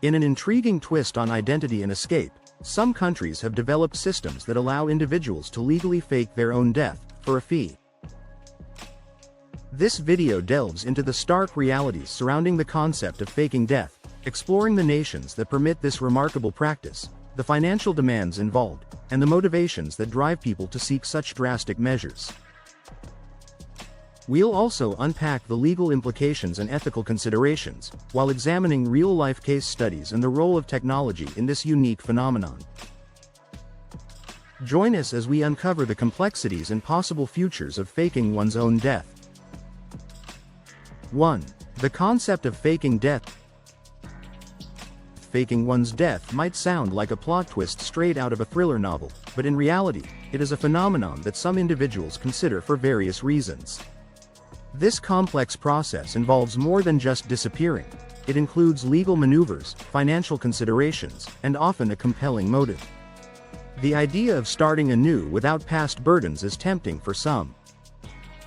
In an intriguing twist on identity and escape, some countries have developed systems that allow individuals to legally fake their own death, for a fee. This video delves into the stark realities surrounding the concept of faking death, exploring the nations that permit this remarkable practice, the financial demands involved, and the motivations that drive people to seek such drastic measures. We'll also unpack the legal implications and ethical considerations, while examining real-life case studies and the role of technology in this unique phenomenon. Join us as we uncover the complexities and possible futures of faking one's own death. 1. The concept of faking death. Faking one's death might sound like a plot twist straight out of a thriller novel, but in reality, it is a phenomenon that some individuals consider for various reasons. This complex process involves more than just disappearing. It includes legal maneuvers, financial considerations, and often a compelling motive. The idea of starting anew without past burdens is tempting for some.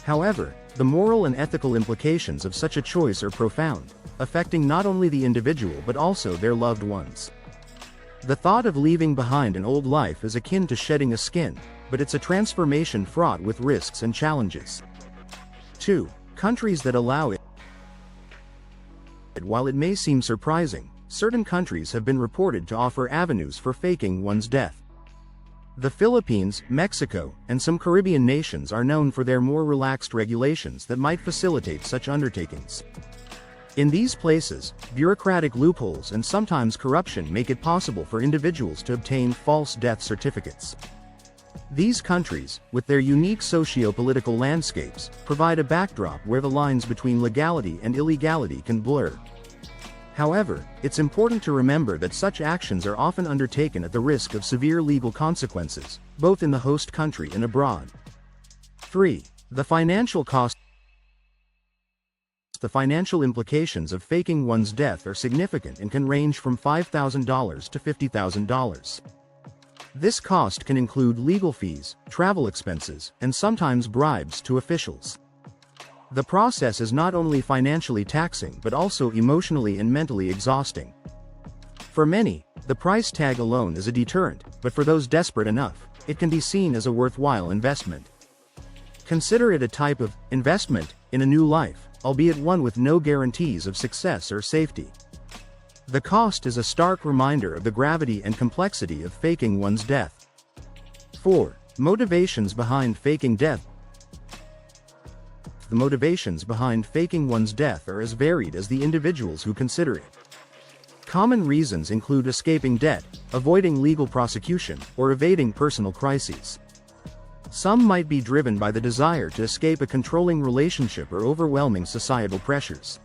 However, the moral and ethical implications of such a choice are profound, affecting not only the individual but also their loved ones. The thought of leaving behind an old life is akin to shedding a skin, but it's a transformation fraught with risks and challenges. 2. Countries that allow it. While it may seem surprising, certain countries have been reported to offer avenues for faking one's death. The Philippines, Mexico, and some Caribbean nations are known for their more relaxed regulations that might facilitate such undertakings. In these places, bureaucratic loopholes and sometimes corruption make it possible for individuals to obtain false death certificates. These countries, with their unique socio-political landscapes, provide a backdrop where the lines between legality and illegality can blur. However, it's important to remember that such actions are often undertaken at the risk of severe legal consequences, both in the host country and abroad. 3. The financial cost. The financial implications of faking one's death are significant and can range from $5,000 to $50,000. This cost can include legal fees, travel expenses, and sometimes bribes to officials. The process is not only financially taxing but also emotionally and mentally exhausting. For many, the price tag alone is a deterrent, but for those desperate enough, it can be seen as a worthwhile investment. Consider it a type of investment in a new life, albeit one with no guarantees of success or safety. The cost is a stark reminder of the gravity and complexity of faking one's death. 4. Motivations behind faking death. The motivations behind faking one's death are as varied as the individuals who consider it. Common reasons include escaping debt, avoiding legal prosecution, or evading personal crises. Some might be driven by the desire to escape a controlling relationship or overwhelming societal pressures.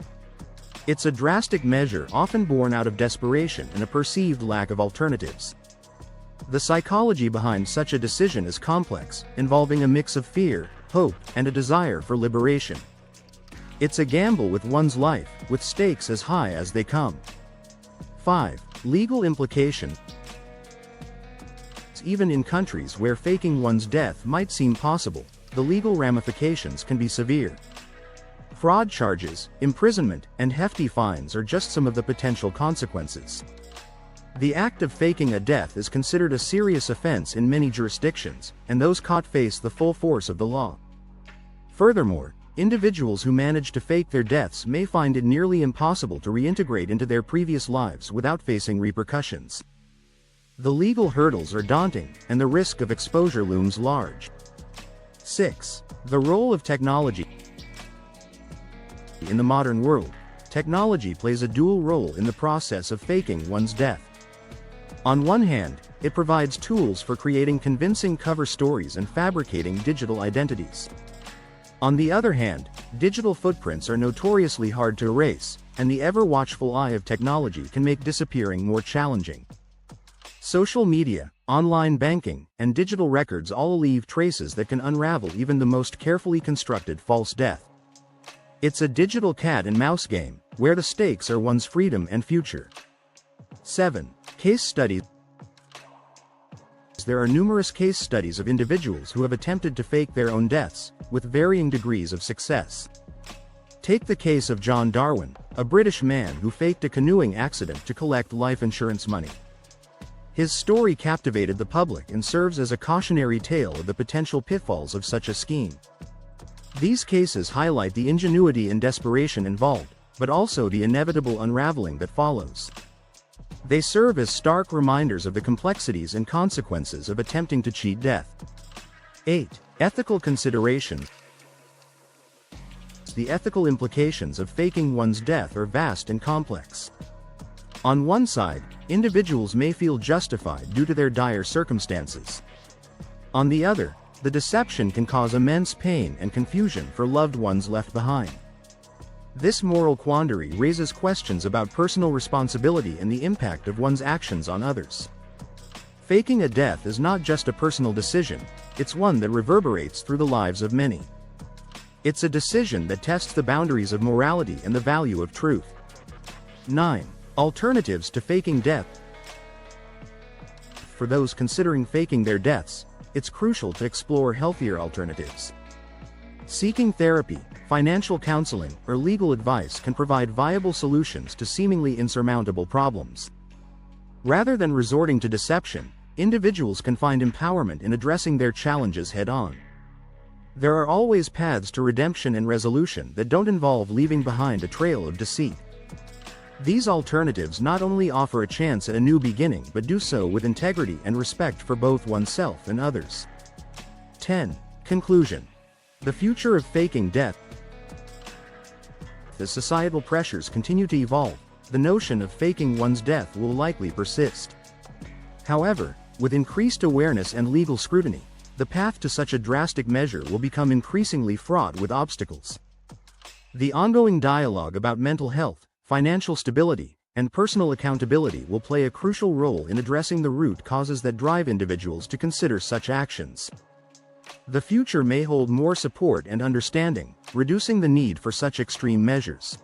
It's a drastic measure often born out of desperation and a perceived lack of alternatives. The psychology behind such a decision is complex, involving a mix of fear, hope, and a desire for liberation. It's a gamble with one's life, with stakes as high as they come. 5. Legal implication. Even in countries where faking one's death might seem possible, the legal ramifications can be severe. Fraud charges, imprisonment, and hefty fines are just some of the potential consequences. The act of faking a death is considered a serious offense in many jurisdictions, and those caught face the full force of the law. Furthermore, individuals who manage to fake their deaths may find it nearly impossible to reintegrate into their previous lives without facing repercussions. The legal hurdles are daunting, and the risk of exposure looms large. 6. The role of technology. In the modern world, technology plays a dual role in the process of faking one's death. On one hand, it provides tools for creating convincing cover stories and fabricating digital identities. On the other hand, digital footprints are notoriously hard to erase, and the ever-watchful eye of technology can make disappearing more challenging. Social media, online banking, and digital records all leave traces that can unravel even the most carefully constructed false death. It's a digital cat and mouse game, where the stakes are one's freedom and future. 7. Case studies. There are numerous case studies of individuals who have attempted to fake their own deaths, with varying degrees of success. Take the case of John Darwin, a British man who faked a canoeing accident to collect life insurance money. His story captivated the public and serves as a cautionary tale of the potential pitfalls of such a scheme. These cases highlight the ingenuity and desperation involved, but also the inevitable unraveling that follows. They serve as stark reminders of the complexities and consequences of attempting to cheat death. 8. Ethical consideration. The ethical implications of faking one's death are vast and complex. On one side, individuals may feel justified due to their dire circumstances. On the other, the deception can cause immense pain and confusion for loved ones left behind. This moral quandary raises questions about personal responsibility and the impact of one's actions on others. Faking a death is not just a personal decision, it's one that reverberates through the lives of many. It's a decision that tests the boundaries of morality and the value of truth. 9. Alternatives to faking death. For those considering faking their deaths, it's crucial to explore healthier alternatives. Seeking therapy, financial counseling, or legal advice can provide viable solutions to seemingly insurmountable problems. Rather than resorting to deception, individuals can find empowerment in addressing their challenges head-on. There are always paths to redemption and resolution that don't involve leaving behind a trail of deceit. These alternatives not only offer a chance at a new beginning but do so with integrity and respect for both oneself and others. 10. Conclusion. The future of faking death. As societal pressures continue to evolve, the notion of faking one's death will likely persist. However, with increased awareness and legal scrutiny, the path to such a drastic measure will become increasingly fraught with obstacles. The ongoing dialogue about mental health, financial stability, and personal accountability will play a crucial role in addressing the root causes that drive individuals to consider such actions. The future may hold more support and understanding, reducing the need for such extreme measures.